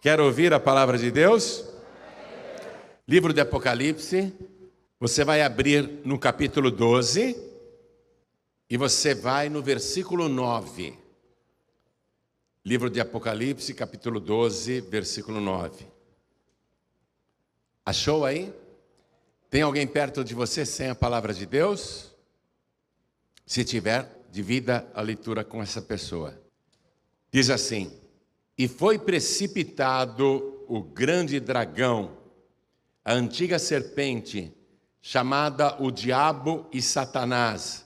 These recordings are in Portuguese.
Quer ouvir a palavra de Deus? Livro de Apocalipse, você vai abrir no capítulo 12 e você vai no versículo 9. Livro de Apocalipse, capítulo 12, versículo 9. Achou aí? Tem alguém perto de você sem a palavra de Deus? Se tiver, divida a leitura com essa pessoa. Diz assim: e foi precipitado o grande dragão, a antiga serpente, chamada o diabo e Satanás,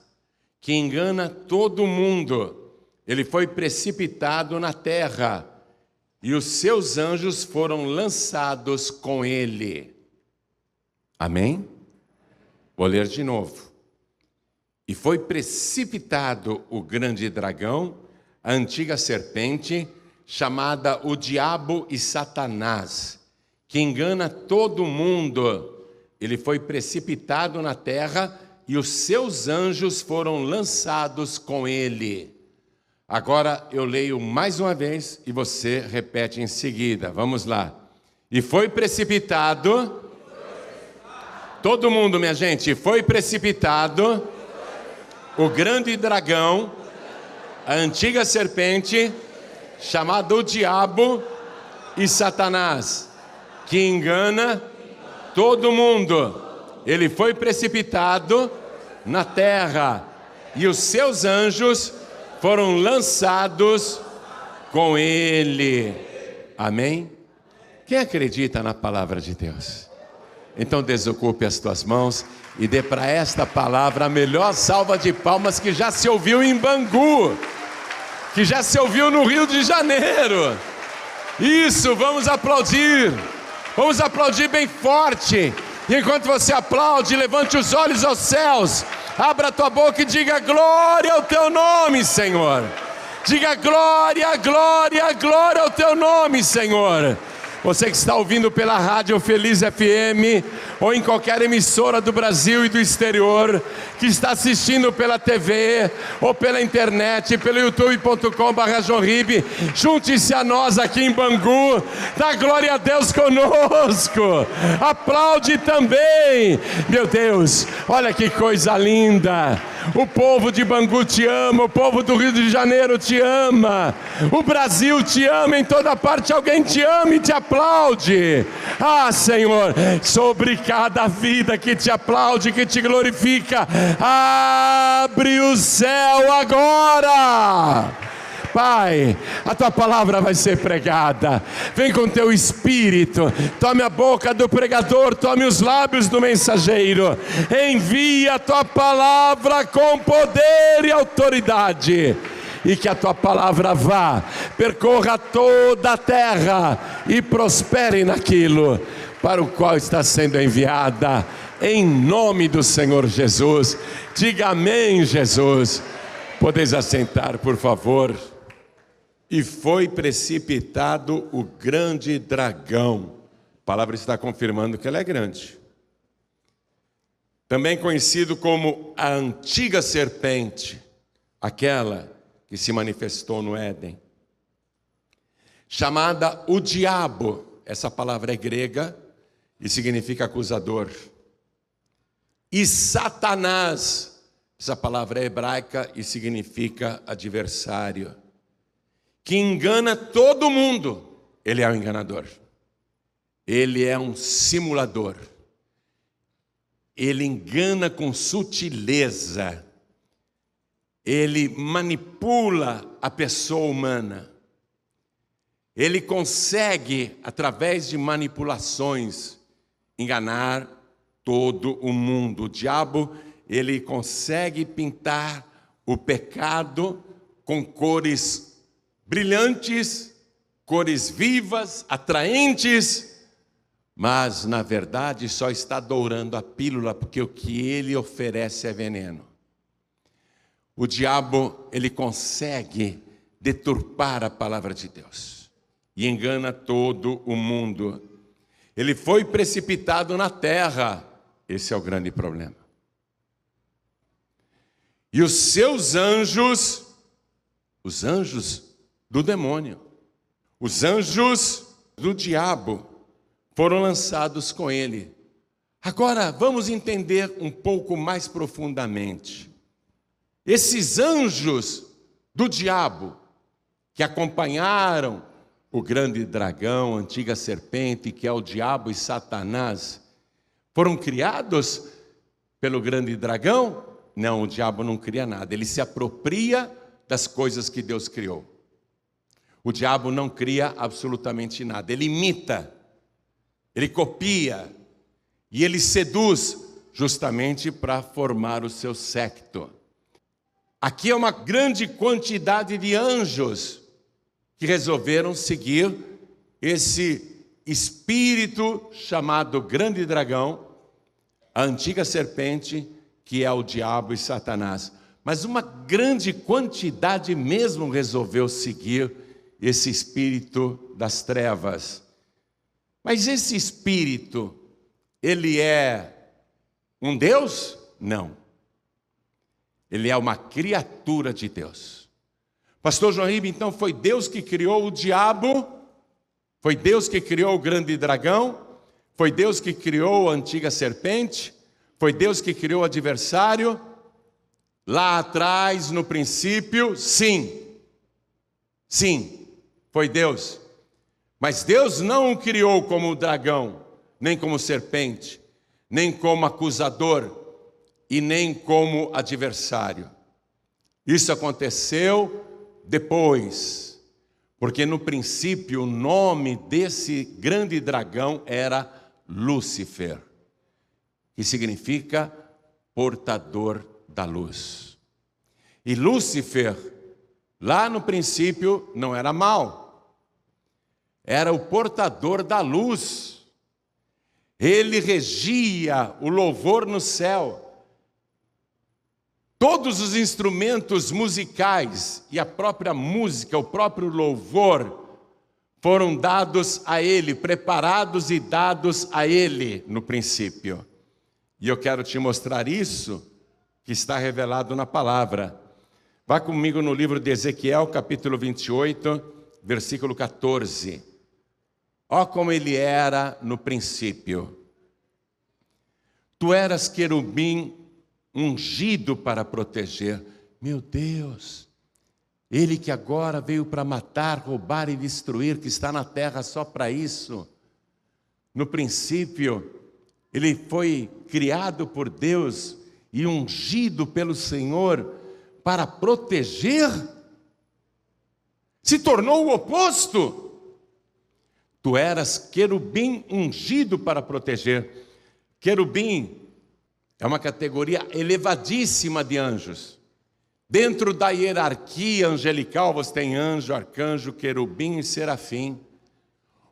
que engana todo mundo. Ele foi precipitado na terra, e os seus anjos foram lançados com ele. Amém? Vou ler de novo. E foi precipitado o grande dragão, a antiga serpente, chamada o diabo e Satanás, que engana todo mundo. Ele foi precipitado na terra e os seus anjos foram lançados com ele. Agora eu leio mais uma vez e você repete em seguida. Vamos lá. E foi precipitado. Todo mundo, minha gente, foi precipitado o grande dragão, a antiga serpente, chamado o diabo e Satanás, que engana todo mundo. Ele foi precipitado na terra e os seus anjos foram lançados com ele. Amém? Quem acredita na palavra de Deus? Então desocupe as tuas mãos e dê para esta palavra a melhor salva de palmas que já se ouviu em Bangu, que já se ouviu no Rio de Janeiro. Isso, vamos aplaudir bem forte. E enquanto você aplaude, levante os olhos aos céus, abra a tua boca e diga glória ao teu nome, Senhor. Diga glória, glória, glória ao teu nome, Senhor. Você que está ouvindo pela Rádio Feliz FM, ou em qualquer emissora do Brasil e do exterior, que está assistindo pela TV, ou pela internet, pelo youtube.com/JohnRibe, junte-se a nós aqui em Bangu, dá glória a Deus conosco, aplaude também. Meu Deus, olha que coisa linda, o povo de Bangu te ama, o povo do Rio de Janeiro te ama, o Brasil te ama, em toda parte alguém te ama e te aplaude. Ah, Senhor, sobre cada vida que te aplaude, que te glorifica, abre o céu agora. Pai, a tua palavra vai ser pregada. Vem com teu espírito, tome a boca do pregador, tome os lábios do mensageiro. Envia a tua palavra com poder e autoridade. E que a tua palavra vá, percorra toda a terra e prospere naquilo para o qual está sendo enviada, em nome do Senhor Jesus. Diga amém, Jesus. Podeis assentar, por favor. E foi precipitado o grande dragão. A palavra está confirmando que ela é grande. Também conhecido como a antiga serpente, aquela que se manifestou no Éden, chamada o diabo. Essa palavra é grega e significa acusador. E Satanás, essa palavra é hebraica e significa adversário, que engana todo mundo. Ele é um enganador, ele é um simulador, ele engana com sutileza. Ele manipula a pessoa humana. Ele consegue, através de manipulações, enganar todo o mundo. O diabo, ele consegue pintar o pecado com cores brilhantes, cores vivas, atraentes, mas, na verdade, só está dourando a pílula, porque o que ele oferece é veneno. O diabo, ele consegue deturpar a palavra de Deus e engana todo o mundo. Ele foi precipitado na terra, esse é o grande problema. E os seus anjos, os anjos do demônio, os anjos do diabo foram lançados com ele. Agora, vamos entender um pouco mais profundamente. Esses anjos do diabo que acompanharam o grande dragão, a antiga serpente, que é o diabo e Satanás, foram criados pelo grande dragão? Não, o diabo não cria nada, ele se apropria das coisas que Deus criou. O diabo não cria absolutamente nada, ele imita, ele copia e ele seduz justamente para formar o seu séquito. Aqui é uma grande quantidade de anjos que resolveram seguir esse espírito chamado grande dragão, a antiga serpente, que é o diabo e Satanás. Mas uma grande quantidade mesmo resolveu seguir esse espírito das trevas. Mas esse espírito, ele é um Deus? Não. Ele é uma criatura de Deus. Pastor João Ribe, então foi Deus que criou o diabo? Foi Deus que criou o grande dragão? Foi Deus que criou a antiga serpente? Foi Deus que criou o adversário? Lá atrás, no princípio, sim. Sim, foi Deus. Mas Deus não o criou como dragão, nem como serpente, nem como acusador e nem como adversário. Isso aconteceu depois, porque no princípio o nome desse grande dragão era Lúcifer, que significa portador da luz. E Lúcifer, lá no princípio, não era mau, era o portador da luz. Ele regia o louvor no céu. Todos os instrumentos musicais e a própria música, o próprio louvor, foram dados a ele, preparados e dados a ele no princípio. E eu quero te mostrar isso que está revelado na palavra. Vá comigo no livro de Ezequiel, capítulo 28, versículo 14. Ó como ele era no princípio. Tu eras querubim ungido para proteger. Meu Deus, ele que agora veio para matar, roubar e destruir, que está na terra só para isso. No princípio, ele foi criado por Deus e ungido pelo Senhor para proteger. Se tornou o oposto. Tu eras querubim ungido para proteger. Querubim é uma categoria elevadíssima de anjos. Dentro da hierarquia angelical, você tem anjo, arcanjo, querubim e serafim.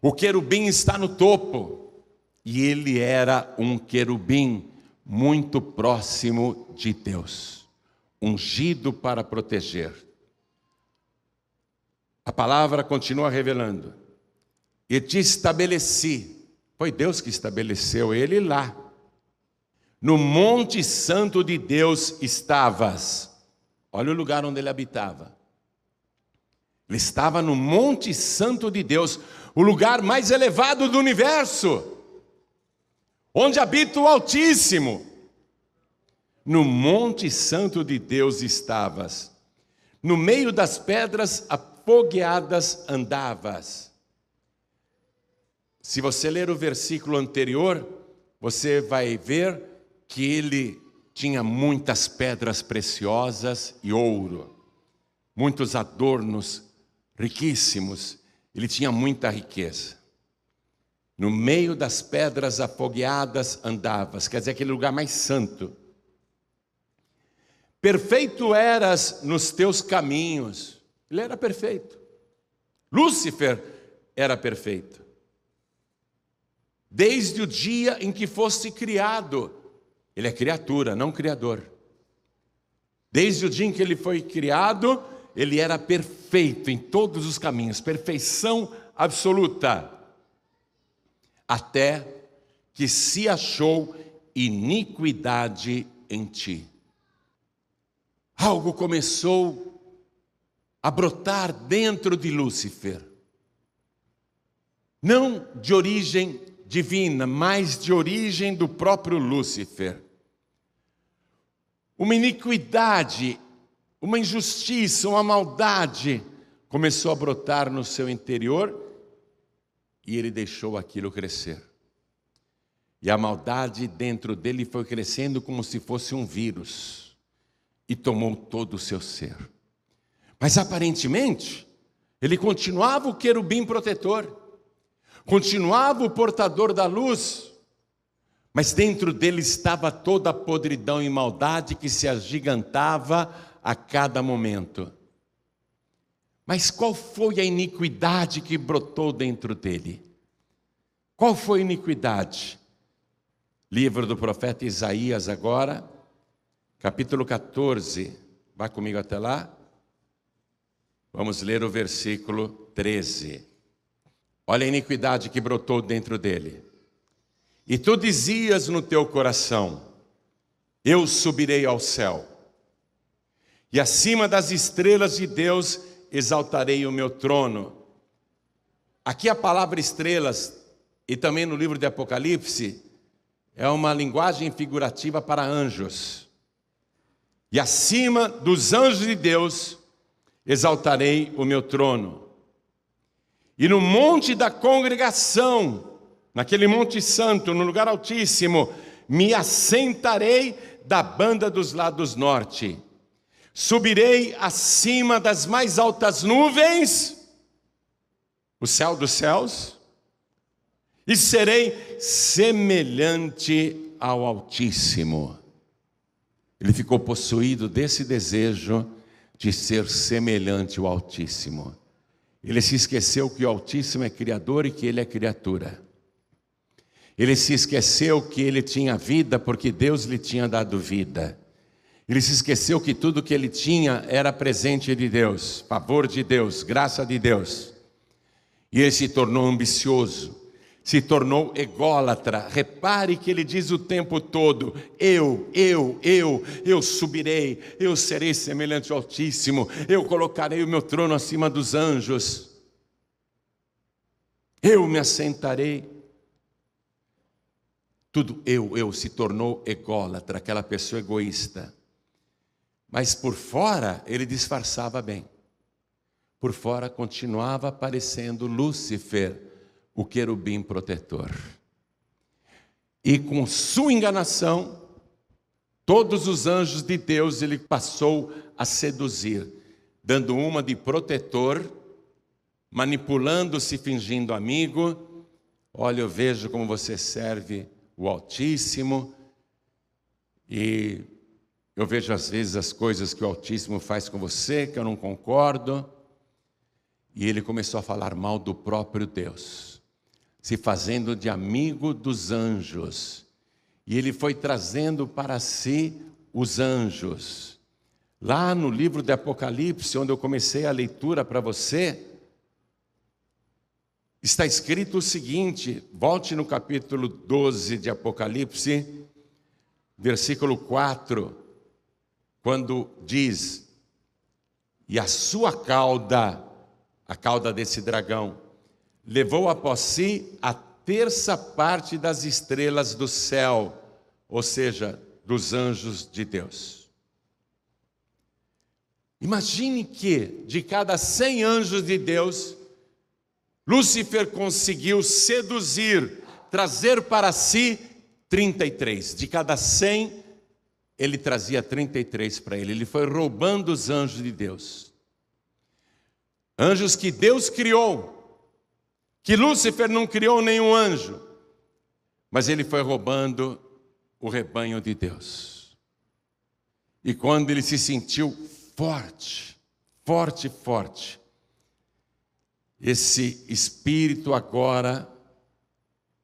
O querubim está no topo. E ele era um querubim muito próximo de Deus, ungido para proteger. A palavra continua revelando. E te estabeleci. Foi Deus que estabeleceu ele lá. No monte santo de Deus estavas. Olha o lugar onde ele habitava. Ele estava no monte santo de Deus, o lugar mais elevado do universo, onde habita o Altíssimo. No monte santo de Deus estavas. No meio das pedras afogueadas andavas. Se você ler o versículo anterior, você vai ver que ele tinha muitas pedras preciosas e ouro, muitos adornos riquíssimos, ele tinha muita riqueza. No meio das pedras afogueadas andavas, quer dizer, aquele lugar mais santo. Perfeito eras nos teus caminhos, ele era perfeito. Lúcifer era perfeito. Desde o dia em que foste criado, ele é criatura, não criador. Desde o dia em que ele foi criado, ele era perfeito em todos os caminhos, perfeição absoluta. Até que se achou iniquidade em ti. Algo começou a brotar dentro de Lúcifer. não de origem divina, mas de origem do próprio Lúcifer. Uma iniquidade, uma injustiça, uma maldade começou a brotar no seu interior e ele deixou aquilo crescer. E a maldade dentro dele foi crescendo como se fosse um vírus e tomou todo o seu ser. Mas aparentemente, ele continuava o querubim protetor, continuava o portador da luz, mas dentro dele estava toda a podridão e maldade que se agigantava a cada momento. Mas qual foi a iniquidade que brotou dentro dele? Qual foi a iniquidade? Livro do profeta Isaías agora, capítulo 14. Vá comigo até lá. Vamos ler o versículo 13. Olha a iniquidade que brotou dentro dele. E tu dizias no teu coração: eu subirei ao céu, e acima das estrelas de Deus exaltarei o meu trono. Aqui a palavra estrelas, e também no livro de Apocalipse, é uma linguagem figurativa para anjos. E acima dos anjos de Deus exaltarei o meu trono. E no monte da congregação, naquele monte santo, no lugar altíssimo, me assentarei da banda dos lados norte. Subirei acima das mais altas nuvens, o céu dos céus, e serei semelhante ao Altíssimo. Ele ficou possuído desse desejo de ser semelhante ao Altíssimo. Ele se esqueceu que o Altíssimo é Criador e que ele é criatura. Ele se esqueceu que ele tinha vida porque Deus lhe tinha dado vida. Ele se esqueceu que tudo que ele tinha era presente de Deus, favor de Deus, graça de Deus. E ele se tornou ambicioso, se tornou ególatra. Repare que ele diz o tempo todo: eu subirei, eu serei semelhante ao Altíssimo, eu colocarei o meu trono acima dos anjos, eu me assentarei. Tudo eu, se tornou ególatra, aquela pessoa egoísta. Mas por fora ele disfarçava bem. Por fora continuava parecendo Lúcifer, o querubim protetor. E com sua enganação, todos os anjos de Deus ele passou a seduzir, dando uma de protetor, manipulando-se, fingindo amigo. Olha, eu vejo como você serve o Altíssimo, e eu vejo às vezes as coisas que o Altíssimo faz com você, que eu não concordo. E ele começou a falar mal do próprio Deus, se fazendo de amigo dos anjos. E ele foi trazendo para si os anjos. Lá no livro de Apocalipse, onde eu comecei a leitura para você, está escrito o seguinte, volte no capítulo 12 de Apocalipse, versículo 4, quando diz: e a sua cauda, a cauda desse dragão, levou após si a terça parte das estrelas do céu, ou seja, dos anjos de Deus. Imagine que de cada 100 anjos de Deus, Lúcifer conseguiu seduzir, trazer para si 33. De cada 100, ele trazia 33 para ele. Ele foi roubando os anjos de Deus. Anjos que Deus criou, que Lúcifer não criou nenhum anjo, mas ele foi roubando o rebanho de Deus. E quando ele se sentiu forte, esse espírito agora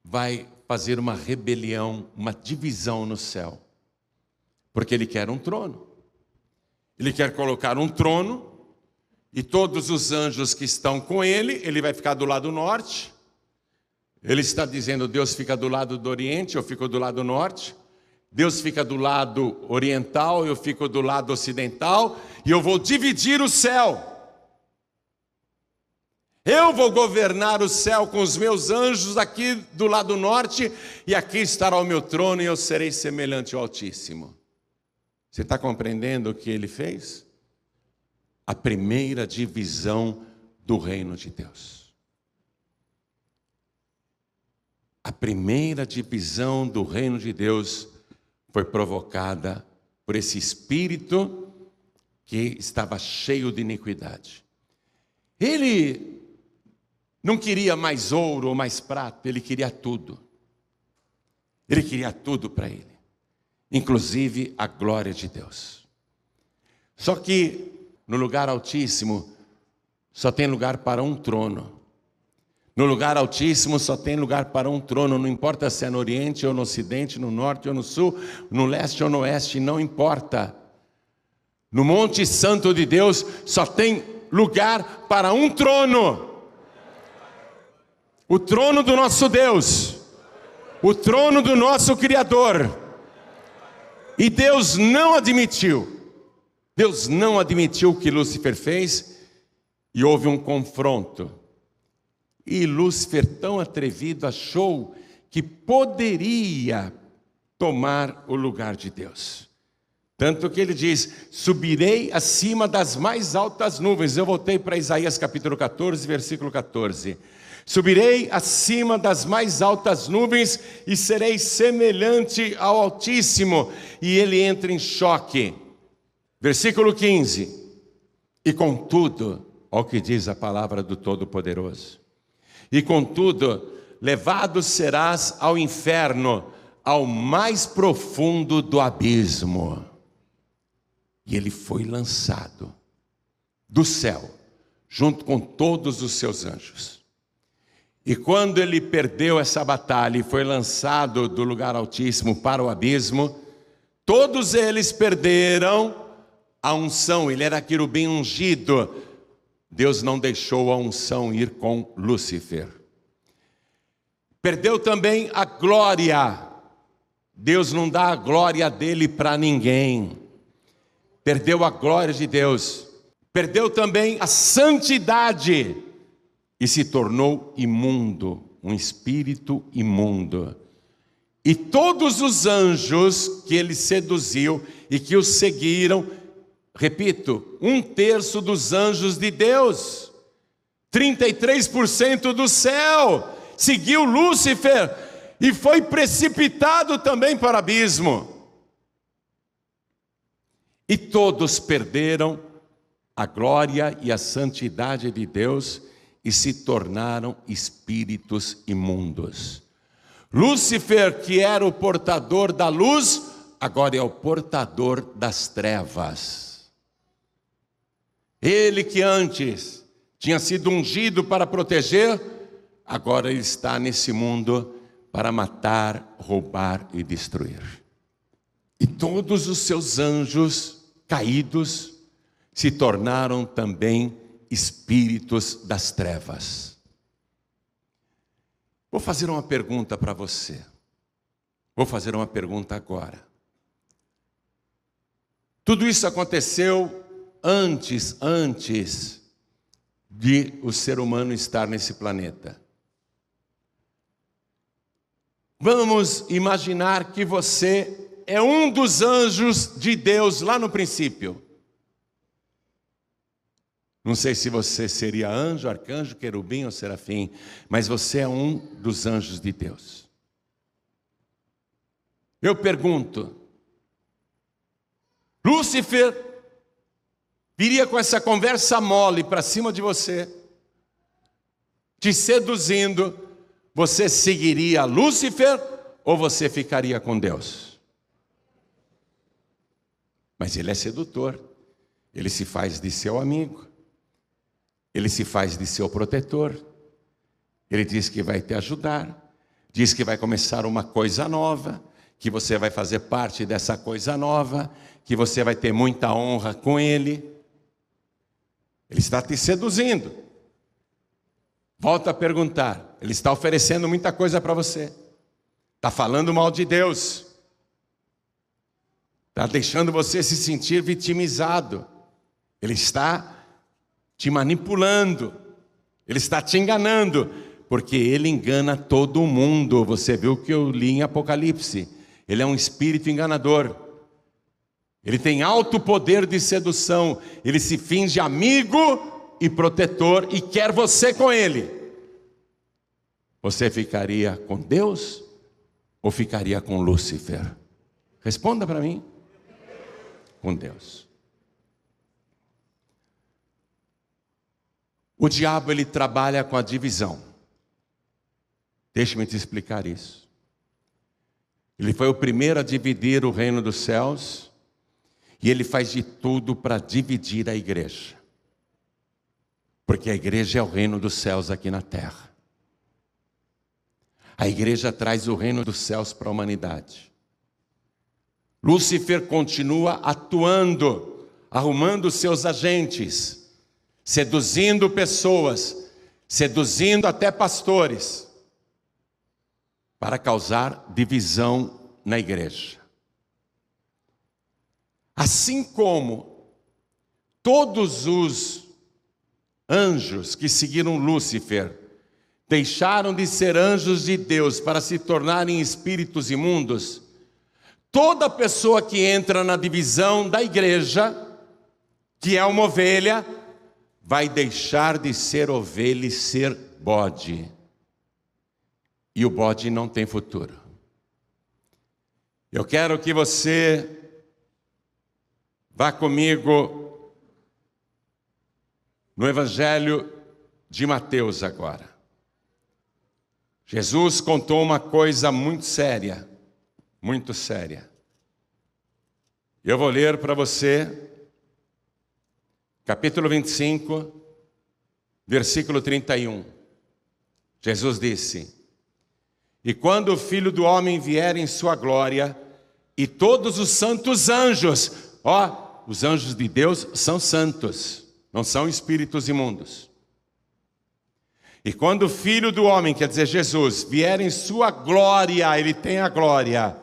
vai fazer uma rebelião, uma divisão no céu. Porque ele quer um trono. Ele quer colocar um trono, e todos os anjos que estão com ele vai ficar do lado norte. Ele está dizendo: Deus fica do lado do oriente, eu fico do lado norte. Deus fica do lado oriental, eu fico do lado ocidental, e eu vou dividir o céu. Eu vou governar o céu com os meus anjos aqui do lado norte, e aqui estará o meu trono, e eu serei semelhante ao Altíssimo. Você está compreendendo o que ele fez? A primeira divisão do reino de Deus. A primeira divisão do reino de Deus foi provocada por esse espírito que estava cheio de iniquidade. Ele não queria mais ouro ou mais prata, ele queria tudo. Ele queria tudo para ele, inclusive a glória de Deus. Só que no lugar altíssimo só tem lugar para um trono. No lugar altíssimo só tem lugar para um trono, não importa se é no oriente ou no ocidente, no norte ou no sul, no leste ou no oeste, não importa. No Monte Santo de Deus só tem lugar para um trono. O trono do nosso Deus, o trono do nosso Criador. E Deus não admitiu o que Lúcifer fez, e houve um confronto. E Lúcifer, tão atrevido, achou que poderia tomar o lugar de Deus. Tanto que ele diz: subirei acima das mais altas nuvens. Eu voltei para Isaías capítulo 14, versículo 14. Subirei acima das mais altas nuvens e serei semelhante ao Altíssimo. E ele entra em choque. Versículo 15. E contudo, olha o que diz a palavra do Todo-Poderoso. E contudo, levado serás ao inferno, ao mais profundo do abismo. E ele foi lançado do céu, junto com todos os seus anjos. E quando ele perdeu essa batalha e foi lançado do lugar altíssimo para o abismo, todos eles perderam a unção. Ele era querubim ungido. Deus não deixou a unção ir com Lúcifer. Perdeu também a glória. Deus não dá a glória dele para ninguém. Perdeu a glória de Deus. Perdeu também a santidade. E se tornou imundo, um espírito imundo. E todos os anjos que ele seduziu e que o seguiram, repito, 1/3 dos anjos de Deus, 33% do céu, seguiu Lúcifer e foi precipitado também para o abismo. E todos perderam a glória e a santidade de Deus e se tornaram espíritos imundos. Lúcifer, que era o portador da luz, agora é o portador das trevas. Ele que antes tinha sido ungido para proteger, agora ele está nesse mundo para matar, roubar e destruir. E todos os seus anjos caídos se tornaram também espíritos das trevas. Vou fazer uma pergunta para você. Vou fazer uma pergunta agora. Tudo isso aconteceu antes de o ser humano estar nesse planeta. Vamos imaginar que você é um dos anjos de Deus lá no princípio. Não sei se você seria anjo, arcanjo, querubim ou serafim, mas você é um dos anjos de Deus. Eu pergunto, Lúcifer viria com essa conversa mole para cima de você, te seduzindo, você seguiria Lúcifer ou você ficaria com Deus? Mas ele é sedutor, ele se faz de seu amigo. Ele se faz de seu protetor. Ele diz que vai te ajudar. Diz que vai começar uma coisa nova. Que você vai fazer parte dessa coisa nova. Que você vai ter muita honra com ele. Ele está te seduzindo. Volta a perguntar. Ele está oferecendo muita coisa para você. Está falando mal de Deus. Está deixando você se sentir vitimizado. Ele está te manipulando, Ele está te enganando, porque ele engana todo mundo. Você viu o que eu li em Apocalipse. Ele é um espírito enganador. Ele tem alto poder de sedução. Ele se finge amigo e protetor e quer você com ele. Você ficaria com Deus ou ficaria com Lúcifer? Responda para mim. Com Deus. O diabo, ele trabalha com a divisão. Deixe-me te explicar isso. Ele foi o primeiro a dividir o reino dos céus, e ele faz de tudo para dividir a igreja. Porque a igreja é o reino dos céus aqui na terra. A igreja traz o reino dos céus para a humanidade. Lúcifer continua atuando, arrumando seus agentes, seduzindo pessoas, seduzindo até pastores, para causar divisão na igreja. Assim como todos os anjos que seguiram Lúcifer deixaram de ser anjos de Deus para se tornarem espíritos imundos, toda pessoa que entra na divisão da igreja, que é uma ovelha, vai deixar de ser ovelha e ser bode. E o bode não tem futuro. Eu quero que você vá comigo no Evangelho de Mateus agora. Jesus contou uma coisa muito séria, muito séria. Eu vou ler para você, capítulo 25, versículo 31. Jesus disse: e quando o Filho do Homem vier em sua glória, e todos os santos anjos, os anjos de Deus são santos, não são espíritos imundos. E quando o Filho do Homem, quer dizer Jesus, vier em sua glória, ele tem a glória,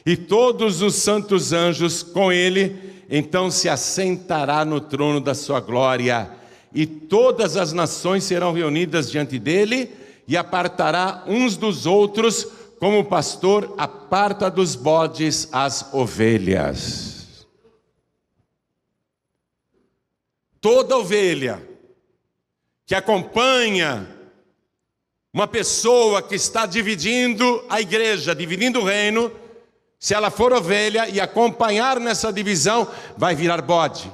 e todos os santos anjos com ele, então se assentará no trono da sua glória, e todas as nações serão reunidas diante dele, e apartará uns dos outros, como o pastor aparta dos bodes as ovelhas. Toda ovelha que acompanha uma pessoa que está dividindo a igreja, dividindo o reino, se ela for ovelha e acompanhar nessa divisão, vai virar bode.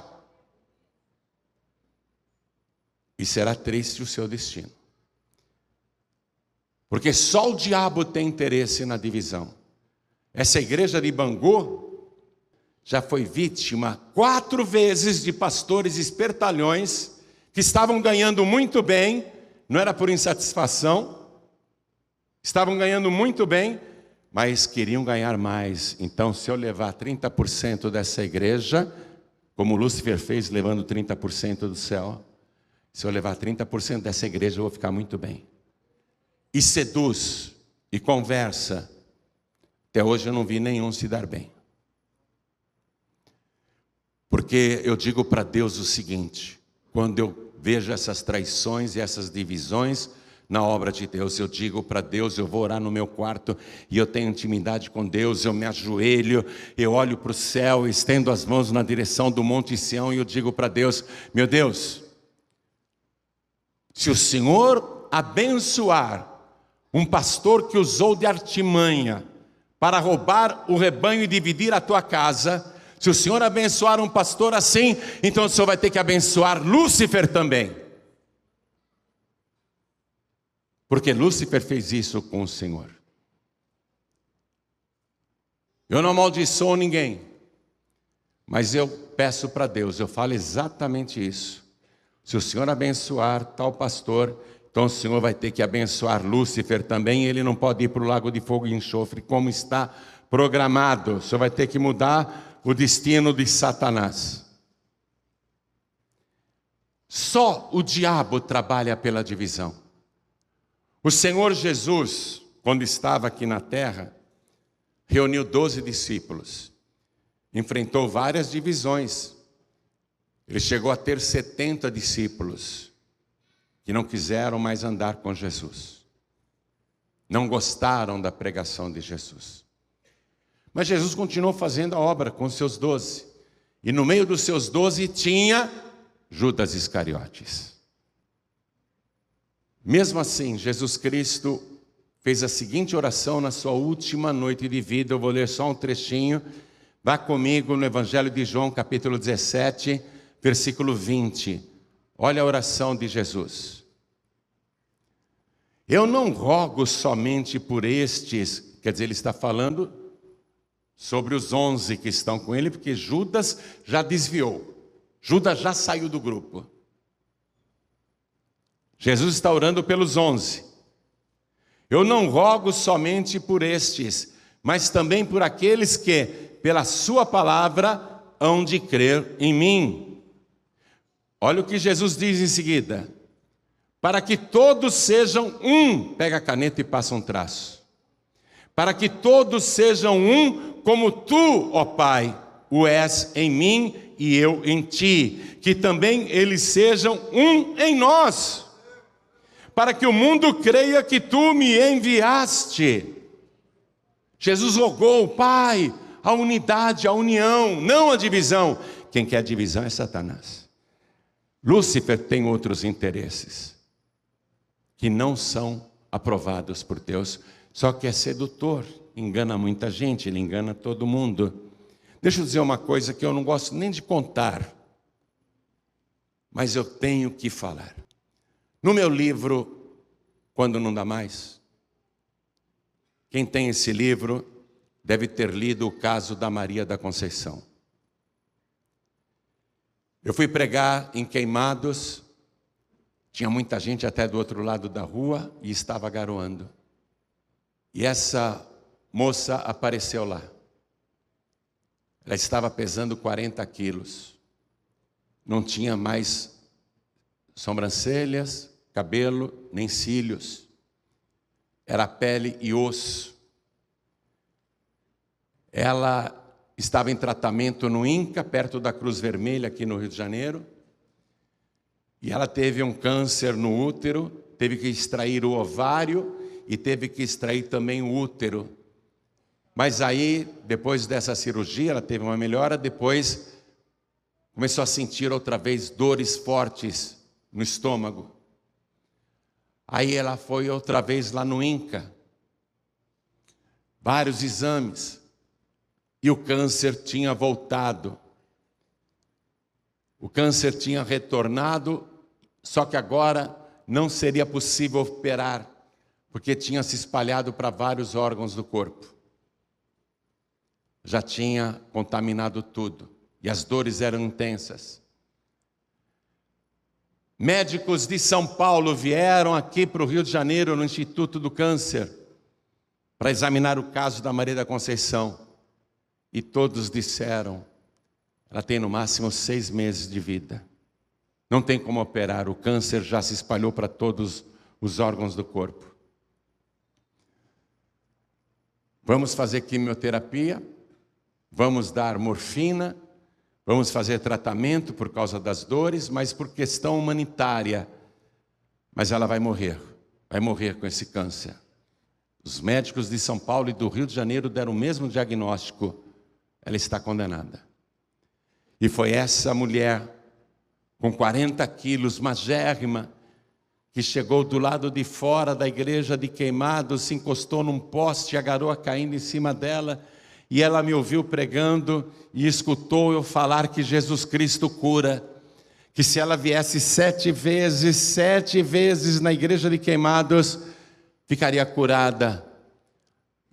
E será triste o seu destino. Porque só o diabo tem interesse na divisão. Essa igreja de Bangu já foi vítima 4 vezes de pastores espertalhões que estavam ganhando muito bem, não era por insatisfação, estavam ganhando muito bem, mas queriam ganhar mais. Então, se eu levar 30% dessa igreja, como Lúcifer fez levando 30% do céu, se eu levar 30% dessa igreja, eu vou ficar muito bem. E seduz, e conversa. Até hoje eu não vi nenhum se dar bem. Porque eu digo para Deus o seguinte: quando eu vejo essas traições e essas divisões na obra de Deus, eu digo para Deus, eu vou orar no meu quarto e eu tenho intimidade com Deus, eu me ajoelho, eu olho para o céu, estendo as mãos na direção do Monte Sião e eu digo para Deus: meu Deus, se o Senhor abençoar um pastor que usou de artimanha para roubar o rebanho e dividir a tua casa, se o Senhor abençoar um pastor assim, então o Senhor vai ter que abençoar Lúcifer também. Porque Lúcifer fez isso com o Senhor. Eu não amaldiçoo ninguém, mas eu peço para Deus, eu falo exatamente isso. Se o Senhor abençoar tal pastor, então o Senhor vai ter que abençoar Lúcifer também, ele não pode ir para o lago de fogo e enxofre como está programado. O Senhor vai ter que mudar o destino de Satanás. Só o diabo trabalha pela divisão. O Senhor Jesus, quando estava aqui na terra, reuniu 12 discípulos, enfrentou várias divisões. Ele chegou a ter 70 discípulos. que não quiseram mais andar com Jesus. Não gostaram da pregação de Jesus. Mas Jesus continuou fazendo a obra com os seus 12. E no meio dos seus 12 tinha Judas Iscariotes. Mesmo assim, Jesus Cristo fez a seguinte oração na sua última noite de vida. Eu vou ler só um trechinho. Vá comigo no Evangelho de João, capítulo 17, versículo 20. Olha a oração de Jesus. Eu não rogo somente por estes, quer dizer, ele está falando sobre os 11 que estão com ele, porque Judas já desviou. Judas já saiu do grupo. Jesus está orando pelos 11. Eu não rogo somente por estes, mas também por aqueles que, pela sua palavra, hão de crer em mim. Olha o que Jesus diz em seguida. Para que todos sejam um. Pega a caneta e passa um traço. Para que todos sejam um, como tu, ó Pai, o és em mim e eu em ti. Que também eles sejam um em nós. Para que o mundo creia que tu me enviaste. Jesus rogou, Pai, a unidade, a união, não a divisão. Quem quer divisão é Satanás. Lúcifer tem outros interesses que não são aprovados por Deus, só que é sedutor, engana muita gente, ele engana todo mundo. Deixa eu dizer uma coisa que eu não gosto nem de contar, mas eu tenho que falar. No meu livro, Quando Não Dá Mais, quem tem esse livro deve ter lido o caso da Maria da Conceição. Eu fui pregar em Queimados, tinha muita gente até do outro lado da rua e estava garoando. E essa moça apareceu lá. Ela estava pesando 40 quilos. Não tinha mais sobrancelhas, cabelo, nem cílios. Era pele e osso. Ela estava em tratamento no INCA, perto da Cruz Vermelha, aqui no Rio de Janeiro. E ela teve um câncer no útero, teve que extrair o ovário e teve que extrair também o útero. Mas aí, depois dessa cirurgia, ela teve uma melhora, depois começou a sentir outra vez dores fortes no estômago. Aí ela foi outra vez lá no INCA, vários exames, e o câncer tinha voltado. O câncer tinha retornado, só que agora não seria possível operar, porque tinha se espalhado para vários órgãos do corpo. Já tinha contaminado tudo, e as dores eram intensas. Médicos de São Paulo vieram aqui para o Rio de Janeiro, no Instituto do Câncer, para examinar o caso da Maria da Conceição. E todos disseram, ela tem no máximo 6 meses de vida. Não tem como operar, o câncer já se espalhou para todos os órgãos do corpo. Vamos fazer quimioterapia, vamos dar morfina, vamos fazer tratamento por causa das dores, mas por questão humanitária. Mas ela vai morrer com esse câncer. Os médicos de São Paulo e do Rio de Janeiro deram o mesmo diagnóstico. Ela está condenada. E foi essa mulher, com 40 quilos, magérrima, que chegou do lado de fora da igreja de Queimados, se encostou num poste, a garoa caindo em cima dela, e ela me ouviu pregando e escutou eu falar que Jesus Cristo cura, que se ela viesse 7 vezes na igreja de Queimados, ficaria curada.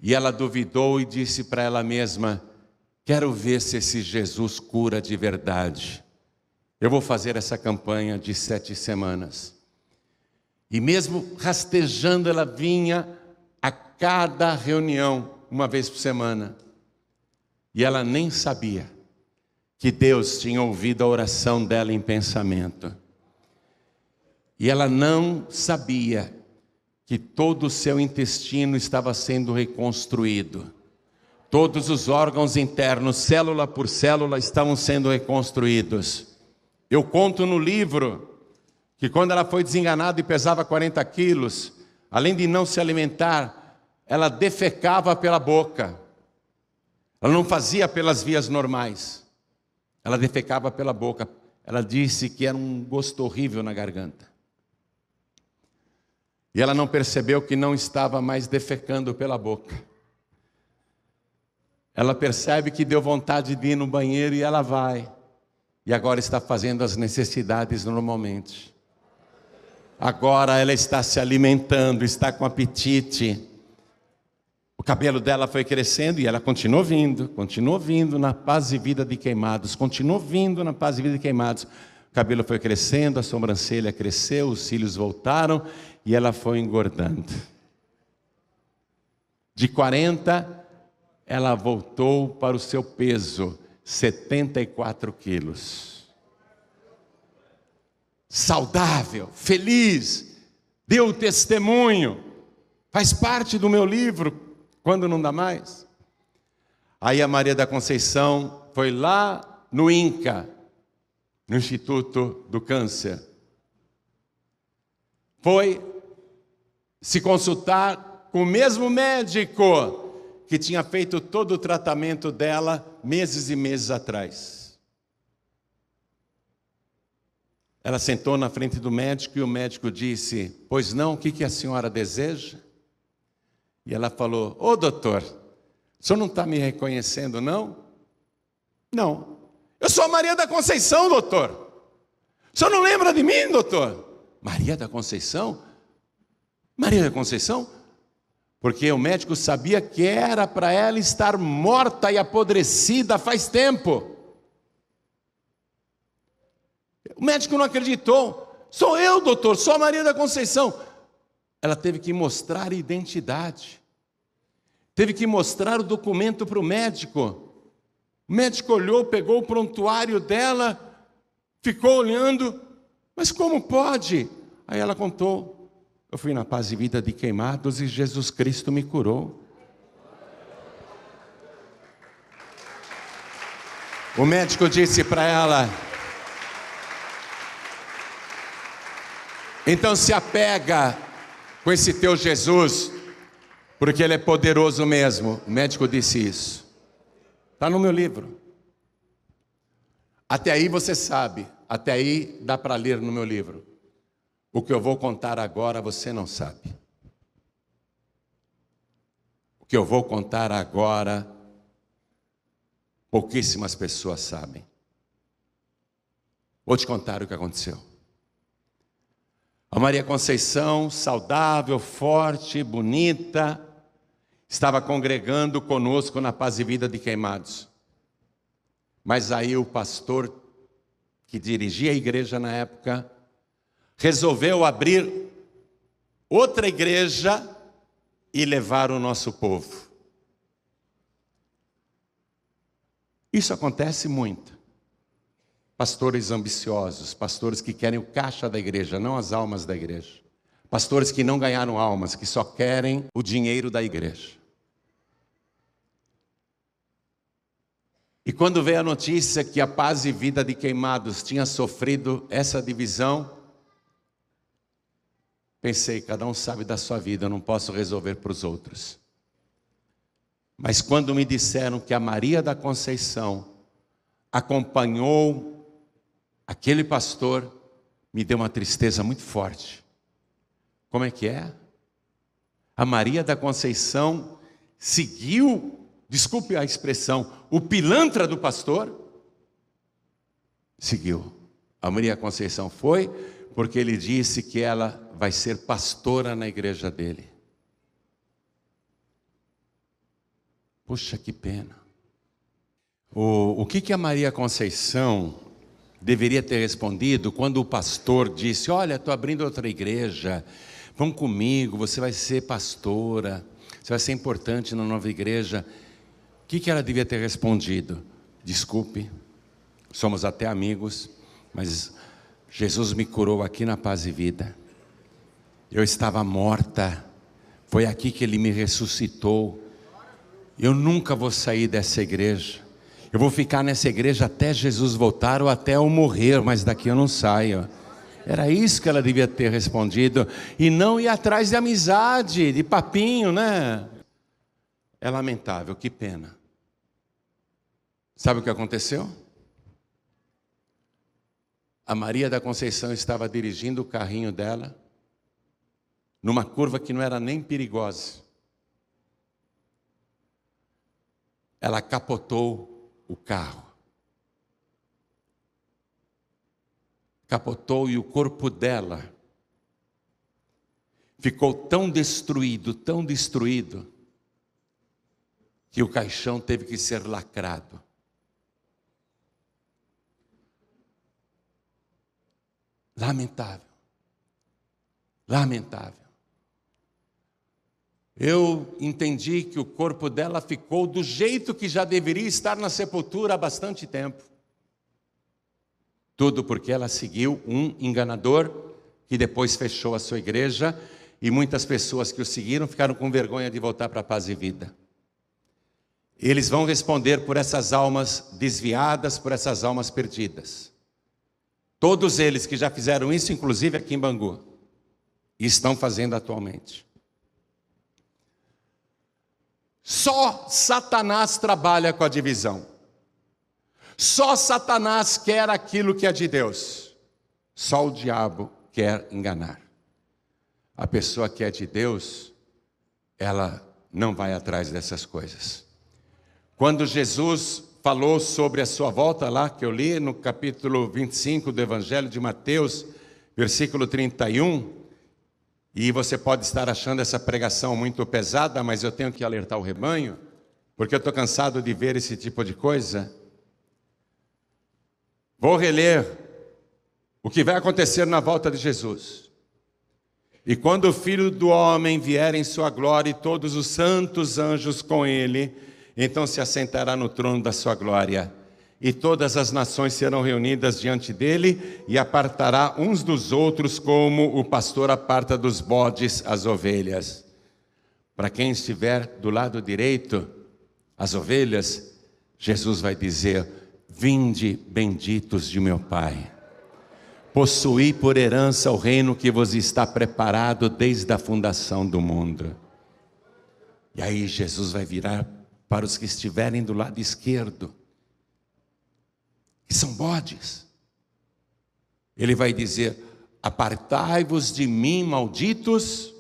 E ela duvidou e disse para ela mesma, quero ver se esse Jesus cura de verdade. Eu vou fazer essa campanha de 7 semanas. E mesmo rastejando, ela vinha a cada reunião, uma vez por semana. E ela nem sabia que Deus tinha ouvido a oração dela em pensamento. E ela não sabia que todo o seu intestino estava sendo reconstruído. Todos os órgãos internos, célula por célula, estavam sendo reconstruídos. Eu conto no livro que quando ela foi desenganada e pesava 40 quilos, além de não se alimentar, ela defecava pela boca. Ela não fazia pelas vias normais. Ela defecava pela boca. Ela disse que era um gosto horrível na garganta. E ela não percebeu que não estava mais defecando pela boca. Ela percebe que deu vontade de ir no banheiro e ela vai. E agora está fazendo as necessidades normalmente. Agora ela está se alimentando, está com apetite. O cabelo dela foi crescendo e ela continuou vindo na Paz e Vida de Queimados, continuou vindo na Paz e Vida de Queimados. O cabelo foi crescendo, a sobrancelha cresceu, os cílios voltaram e ela foi engordando. De 40, ela voltou para o seu peso, 74 quilos. Saudável, feliz, deu testemunho, faz parte do meu livro, Quando Não Dá Mais. Aí a Maria da Conceição foi lá no INCA, no Instituto do Câncer. Foi se consultar com o mesmo médico que tinha feito todo o tratamento dela meses e meses atrás. Ela sentou na frente do médico e o médico disse: pois não, o que a senhora deseja? E ela falou: ô doutor, o senhor não está me reconhecendo não? Não. Eu sou a Maria da Conceição, doutor. O senhor não lembra de mim, doutor? Maria da Conceição? Maria da Conceição? Porque o médico sabia que era para ela estar morta e apodrecida faz tempo. O médico não acreditou. Sou eu, doutor, sou a Maria da Conceição. Ela teve que mostrar a identidade. Teve que mostrar o documento para o médico. O médico olhou, pegou o prontuário dela, ficou olhando. Mas como pode? Aí ela contou: eu fui na Paz e Vida de Queimados e Jesus Cristo me curou. O médico disse para ela: então se apega com esse teu Jesus, porque ele é poderoso mesmo. O médico disse isso. Está no meu livro. Até aí você sabe, até aí dá para ler no meu livro. O que eu vou contar agora você não sabe. O que eu vou contar agora, pouquíssimas pessoas sabem. Vou te contar o que aconteceu. A Maria Conceição, saudável, forte, bonita, estava congregando conosco na Paz e Vida de Queimados. Mas aí o pastor que dirigia a igreja na época resolveu abrir outra igreja e levar o nosso povo. Isso acontece muito. Pastores ambiciosos, pastores que querem o caixa da igreja, não as almas da igreja. Pastores que não ganharam almas, que só querem o dinheiro da igreja. E quando veio a notícia que a Paz e Vida de Queimados tinha sofrido essa divisão, pensei: cada um sabe da sua vida, eu não posso resolver para os outros. Mas quando me disseram que a Maria da Conceição acompanhou aquele pastor, me deu uma tristeza muito forte. Como é que é? A Maria da Conceição seguiu, desculpe a expressão, o pilantra do pastor? Seguiu. A Maria Conceição foi porque ele disse que ela vai ser pastora na igreja dele. Puxa, que pena. O que a Maria Conceição deveria ter respondido quando o pastor disse: olha, estou abrindo outra igreja, vão comigo, você vai ser pastora, você vai ser importante na nova igreja. O que ela devia ter respondido? Desculpe, somos até amigos, mas Jesus me curou aqui na Paz e Vida. Eu estava morta, foi aqui que Ele me ressuscitou. Eu nunca vou sair dessa igreja. Eu vou ficar nessa igreja até Jesus voltar ou até eu morrer, mas daqui eu não saio. Era isso que ela devia ter respondido, e não ir atrás de amizade, de papinho, né? É lamentável, que pena. Sabe o que aconteceu? A Maria da Conceição estava dirigindo o carrinho dela, numa curva que não era nem perigosa. Ela capotou o carro. Capotou e o corpo dela ficou tão destruído, que o caixão teve que ser lacrado. Lamentável. Lamentável. Eu entendi que o corpo dela ficou do jeito que já deveria estar na sepultura há bastante tempo. Tudo porque ela seguiu um enganador que depois fechou a sua igreja, e muitas pessoas que o seguiram ficaram com vergonha de voltar para a paz e vida. Eles vão responder por essas almas desviadas, por essas almas perdidas. Todos eles que já fizeram isso, inclusive aqui em Bangu, e estão fazendo atualmente. Só Satanás trabalha com a divisão. Só Satanás quer aquilo que é de Deus. Só o diabo quer enganar. A pessoa que é de Deus, ela não vai atrás dessas coisas. Quando Jesus falou sobre a sua volta lá, que eu li no capítulo 25 do Evangelho de Mateus, versículo 31, e você pode estar achando essa pregação muito pesada, mas eu tenho que alertar o rebanho, porque eu estou cansado de ver esse tipo de coisa. Vou reler o que vai acontecer na volta de Jesus. E quando o Filho do Homem vier em sua glória e todos os santos anjos com ele, então se assentará no trono da sua glória. E todas as nações serão reunidas diante dele, e apartará uns dos outros, como o pastor aparta dos bodes as ovelhas. Para quem estiver do lado direito, as ovelhas, Jesus vai dizer: vinde, benditos de meu Pai, possuí por herança o reino que vos está preparado desde a fundação do mundo. E aí Jesus vai virar para os que estiverem do lado esquerdo, que são bodes. Ele vai dizer: apartai-vos de mim, malditos,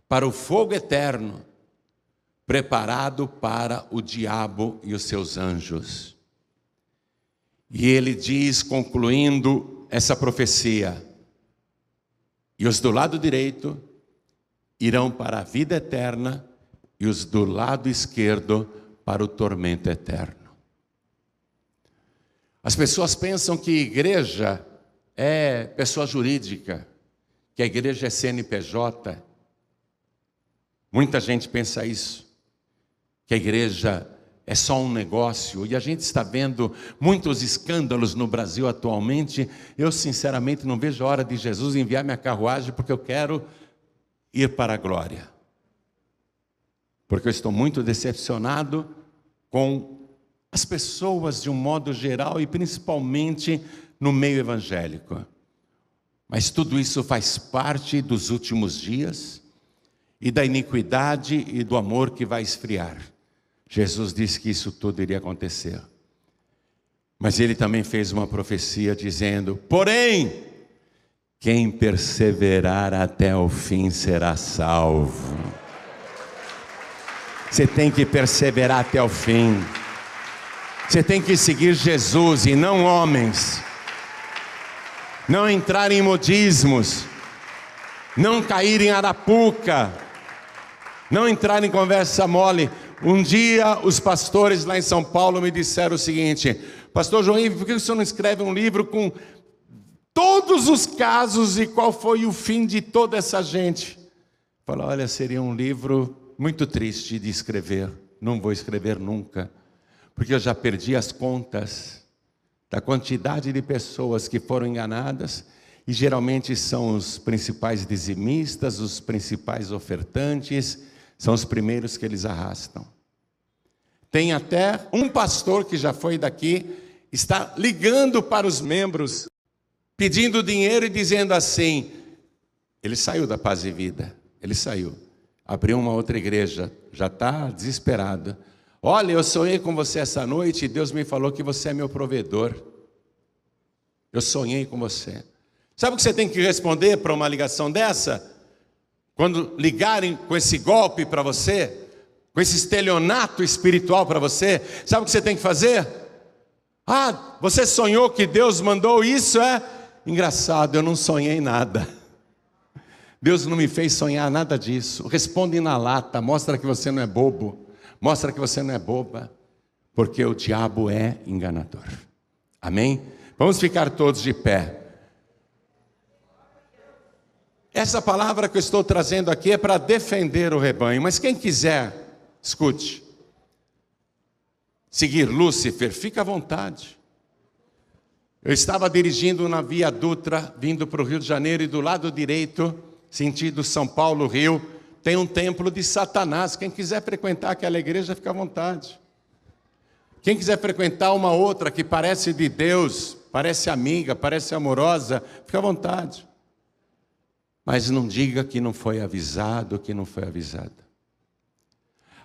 para o fogo eterno, preparado para o diabo e os seus anjos. E ele diz, concluindo essa profecia: e os do lado direito irão para a vida eterna, e os do lado esquerdo para o tormento eterno. As pessoas pensam que igreja é pessoa jurídica, que a igreja é CNPJ. Muita gente pensa isso, que a igreja é só um negócio, e a gente está vendo muitos escândalos no Brasil atualmente. Eu sinceramente não vejo a hora de Jesus enviar minha carruagem, porque eu quero ir para a glória. Porque eu estou muito decepcionado com as pessoas de um modo geral, e principalmente no meio evangélico. Mas tudo isso faz parte dos últimos dias, e da iniquidade e do amor que vai esfriar. Jesus disse que isso tudo iria acontecer. Mas ele também fez uma profecia dizendo: porém, quem perseverar até o fim será salvo. Você tem que perseverar até o fim. Você tem que seguir Jesus e não homens. Não entrar em modismos. Não cair em arapuca. Não entrar em conversa mole. Um dia os pastores lá em São Paulo me disseram o seguinte: pastor João, por que o senhor não escreve um livro com todos os casos e qual foi o fim de toda essa gente? Falei: olha, seria um livro muito triste de escrever. Não vou escrever nunca, porque eu já perdi as contas da quantidade de pessoas que foram enganadas, e geralmente são os principais dizimistas, os principais ofertantes, são os primeiros que eles arrastam. Tem até um pastor que já foi daqui, está ligando para os membros pedindo dinheiro e dizendo assim. Ele saiu da Paz e Vida, ele saiu, abriu uma outra igreja, já está desesperado. Olha, eu sonhei com você essa noite e Deus me falou que você é meu provedor. Eu sonhei com você. Sabe o que você tem que responder para uma ligação dessa? Quando ligarem com esse golpe para você, com esse estelionato espiritual para você, sabe o que você tem que fazer? Ah, você sonhou que Deus mandou isso, é? Engraçado, eu não sonhei nada. Deus não me fez sonhar nada disso. Responde na lata, mostra que você não é bobo, mostra que você não é boba, porque o diabo é enganador. Amém? Vamos ficar todos de pé. Essa palavra que eu estou trazendo aqui é para defender o rebanho, mas quem quiser, escute, seguir Lúcifer, fica à vontade. Eu estava dirigindo na Via Dutra, vindo para o Rio de Janeiro, e do lado direito, sentido São Paulo, Rio, tem um templo de Satanás. Quem quiser frequentar aquela igreja, fica à vontade. Quem quiser frequentar uma outra que parece de Deus, parece amiga, parece amorosa, fica à vontade. Mas não diga que não foi avisado, que não foi avisada.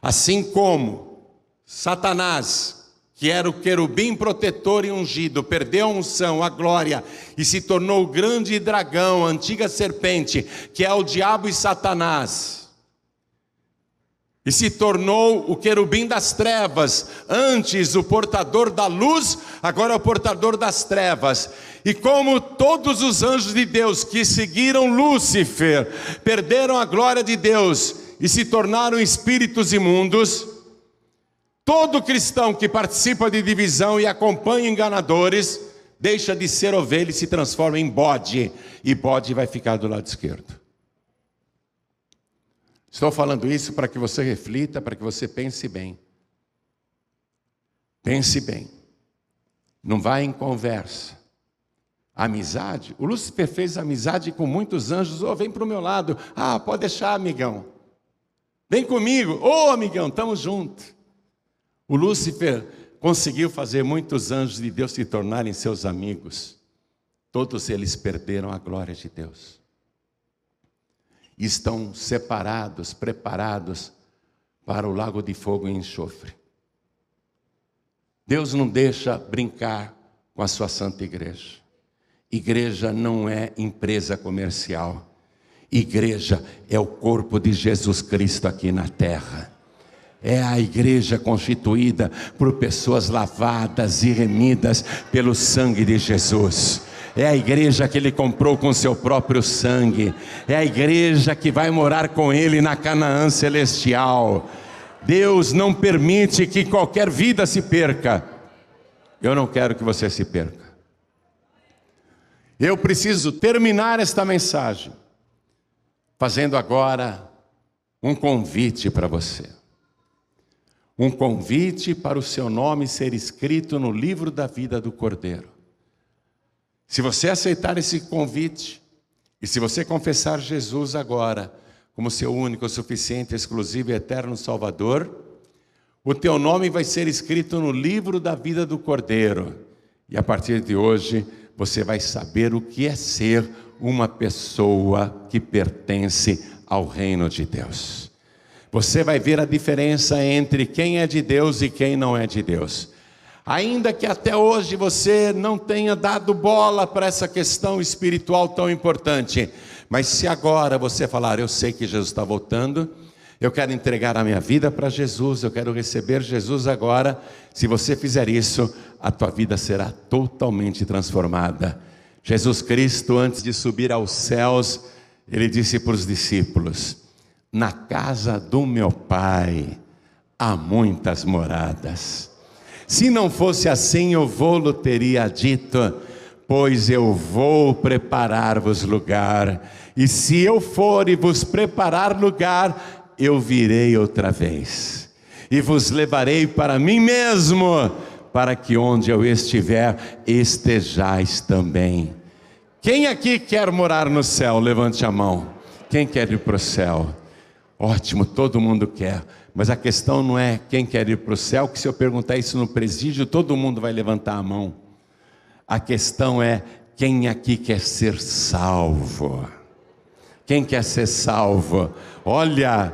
Assim como Satanás, que era o querubim protetor e ungido, perdeu a unção, a glória, e se tornou o grande dragão, a antiga serpente, que é o diabo e Satanás, e se tornou o querubim das trevas, antes o portador da luz, agora é o portador das trevas. E como todos os anjos de Deus que seguiram Lúcifer, perderam a glória de Deus e se tornaram espíritos imundos, todo cristão que participa de divisão e acompanha enganadores, deixa de ser ovelha e se transforma em bode, e bode vai ficar do lado esquerdo. Estou falando isso para que você reflita, para que você pense bem. Pense bem. Não vá em conversa. Amizade, o Lúcifer fez amizade com muitos anjos. Oh, vem para o meu lado. Ah, pode deixar, amigão. Vem comigo. Oh, amigão, estamos juntos. O Lúcifer conseguiu fazer muitos anjos de Deus se tornarem seus amigos. Todos eles perderam a glória de Deus. Estão separados, preparados para o lago de fogo e enxofre. Deus não deixa brincar com a sua santa igreja. Igreja não é empresa comercial. Igreja é o corpo de Jesus Cristo aqui na terra. É a igreja constituída por pessoas lavadas e remidas pelo sangue de Jesus. É a igreja que ele comprou com seu próprio sangue. É a igreja que vai morar com ele na Canaã celestial. Deus não permite que qualquer vida se perca. Eu não quero que você se perca. Eu preciso terminar esta mensagem fazendo agora um convite para você. Um convite para o seu nome ser escrito no livro da vida do Cordeiro. Se você aceitar esse convite, e se você confessar Jesus agora como seu único, suficiente, exclusivo e eterno Salvador, o teu nome vai ser escrito no livro da vida do Cordeiro. E a partir de hoje, você vai saber o que é ser uma pessoa que pertence ao reino de Deus. Você vai ver a diferença entre quem é de Deus e quem não é de Deus. Ainda que até hoje você não tenha dado bola para essa questão espiritual tão importante, mas se agora você falar, eu sei que Jesus está voltando, eu quero entregar a minha vida para Jesus, eu quero receber Jesus agora, se você fizer isso, a tua vida será totalmente transformada. Jesus Cristo, antes de subir aos céus, ele disse para os discípulos, na casa do meu Pai há muitas moradas. Se não fosse assim, eu vou-lo teria dito, pois eu vou preparar-vos lugar, e se eu for e vos preparar lugar, eu virei outra vez, e vos levarei para mim mesmo, para que onde eu estiver, estejais também. Quem aqui quer morar no céu? Levante a mão. Quem quer ir para o céu? Ótimo, todo mundo quer. Mas a questão não é quem quer ir para o céu, que se eu perguntar isso no presídio, todo mundo vai levantar a mão. A questão é Quem aqui quer ser salvo? Quem quer ser salvo? Olha,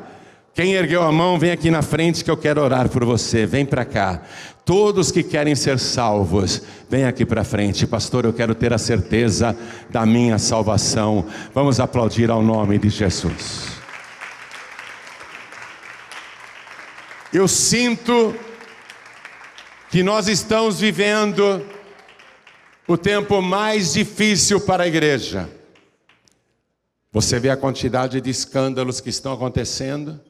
quem ergueu a mão, vem aqui na frente que eu quero orar por você. Vem para cá. Todos que querem ser salvos, vem aqui para frente. Pastor, eu quero ter a certeza da minha salvação. Vamos aplaudir ao nome de Jesus. Eu sinto que nós estamos vivendo o tempo mais difícil para a igreja. Você vê a quantidade de escândalos que estão acontecendo,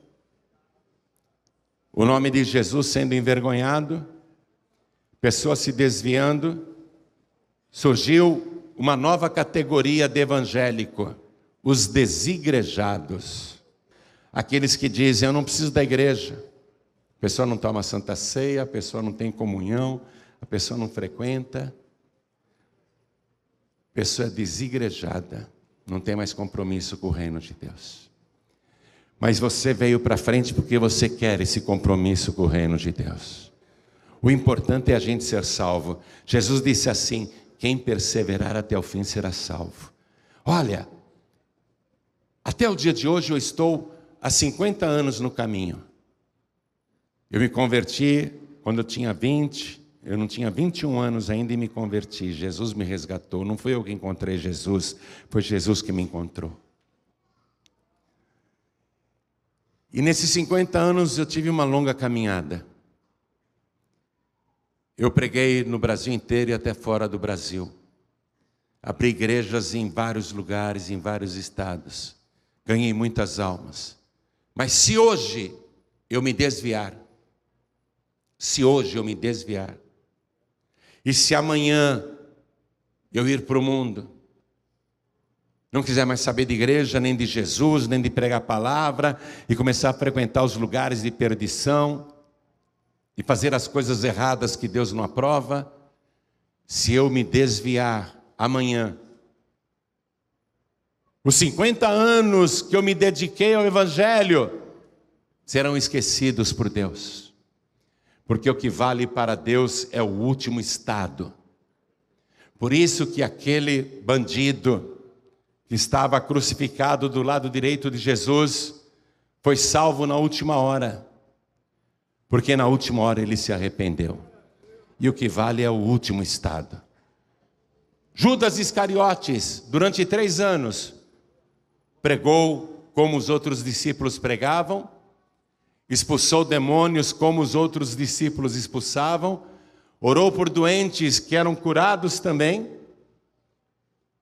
o nome de Jesus sendo envergonhado, pessoas se desviando. Surgiu uma nova categoria de evangélico, os desigrejados. Aqueles que dizem, eu não preciso da igreja. A pessoa não toma santa ceia, a pessoa não tem comunhão, a pessoa não frequenta. A pessoa é desigrejada, não tem mais compromisso com o reino de Deus. Mas você veio para frente porque você quer esse compromisso com o reino de Deus. O importante é a gente ser salvo. Jesus disse assim, quem perseverar até o fim será salvo. Olha, até o dia de hoje eu estou há 50 anos no caminho. Eu me converti quando eu tinha 20, eu não tinha 21 anos ainda e me converti. Jesus me resgatou, não fui eu que encontrei Jesus, foi Jesus que me encontrou. E nesses 50 anos eu tive uma longa caminhada. Eu preguei no Brasil inteiro e até fora do Brasil. Abri igrejas em vários lugares, em vários estados. Ganhei muitas almas. Mas se hoje eu me desviar, e se amanhã eu ir para o mundo, não quiser mais saber de igreja, nem de Jesus, nem de pregar a palavra, e começar a frequentar os lugares de perdição, e fazer as coisas erradas que Deus não aprova, se eu me desviar amanhã, os 50 anos que eu me dediquei ao Evangelho serão esquecidos por Deus. Porque o que vale para Deus é o último estado. Por isso que aquele bandido que estava crucificado do lado direito de Jesus foi salvo na última hora. Porque na última hora ele se arrependeu. E o que vale é o último estado. Judas Iscariotes, durante 3 anos, pregou como os outros discípulos pregavam, expulsou demônios como os outros discípulos expulsavam, orou por doentes que eram curados também.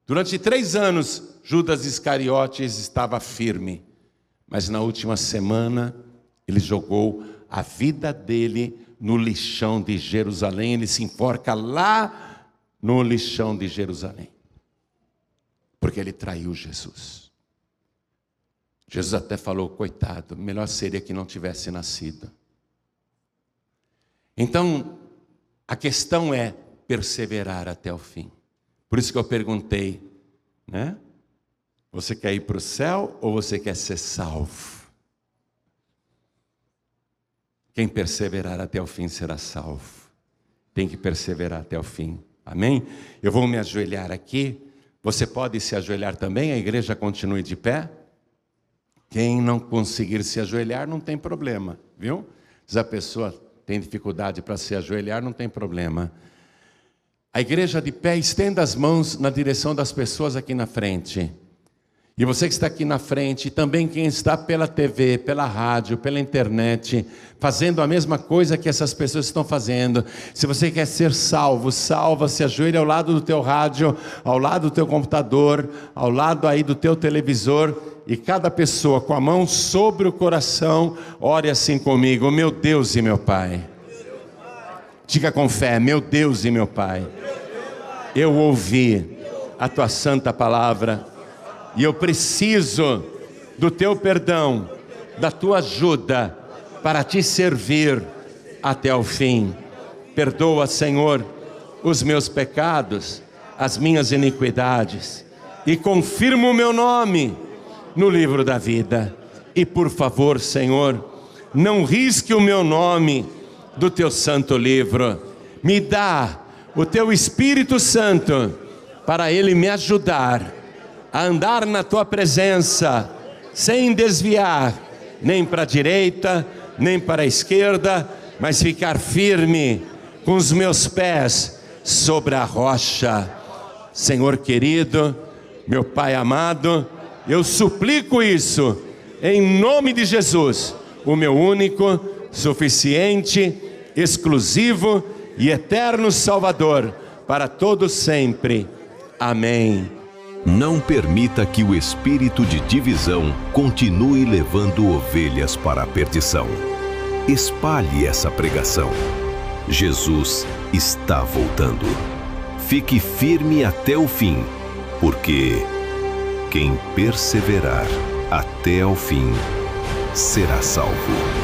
Durante 3 anos, Judas Iscariotes estava firme, mas na última semana ele jogou a vida dele no lixão de Jerusalém. Ele se enforca lá no lixão de Jerusalém, porque ele traiu Jesus. Jesus até falou, coitado, melhor seria que não tivesse nascido. Então, a questão é perseverar até o fim. Por isso que eu perguntei, né? Você quer ir para o céu ou você quer ser salvo? Quem perseverar até o fim será salvo. Tem que perseverar até o fim. Amém? Eu vou me ajoelhar aqui. Você pode se ajoelhar também? A igreja continue de pé. Quem não conseguir se ajoelhar, não tem problema, viu? Se a pessoa tem dificuldade para se ajoelhar, não tem problema. A igreja de pé, estenda as mãos na direção das pessoas aqui na frente. E você que está aqui na frente, e também quem está pela TV, pela rádio, pela internet, fazendo a mesma coisa que essas pessoas estão fazendo. Se você quer ser salvo, salva-se, ajoelha ao lado do teu rádio, ao lado do teu computador, ao lado aí do teu televisor, e cada pessoa com a mão sobre o coração, ore assim comigo, meu Deus e meu Pai. Diga com fé, meu Deus e meu Pai, eu ouvi a tua santa palavra, e eu preciso do teu perdão, da tua ajuda, para te servir até o fim. Perdoa, Senhor, os meus pecados, as minhas iniquidades, e confirma o meu nome no livro da vida. E por favor, Senhor, não risque o meu nome do teu santo livro. Me dá o teu Espírito Santo para Ele me ajudar a andar na Tua presença, sem desviar, nem para a direita, nem para a esquerda, mas ficar firme, com os meus pés sobre a rocha. Senhor querido, meu Pai amado, eu suplico isso, em nome de Jesus, o meu único, suficiente, exclusivo e eterno Salvador, para todos sempre. Amém. Não permita que o espírito de divisão continue levando ovelhas para a perdição. Espalhe essa pregação. Jesus está voltando. Fique firme até o fim, porque quem perseverar até ao fim será salvo.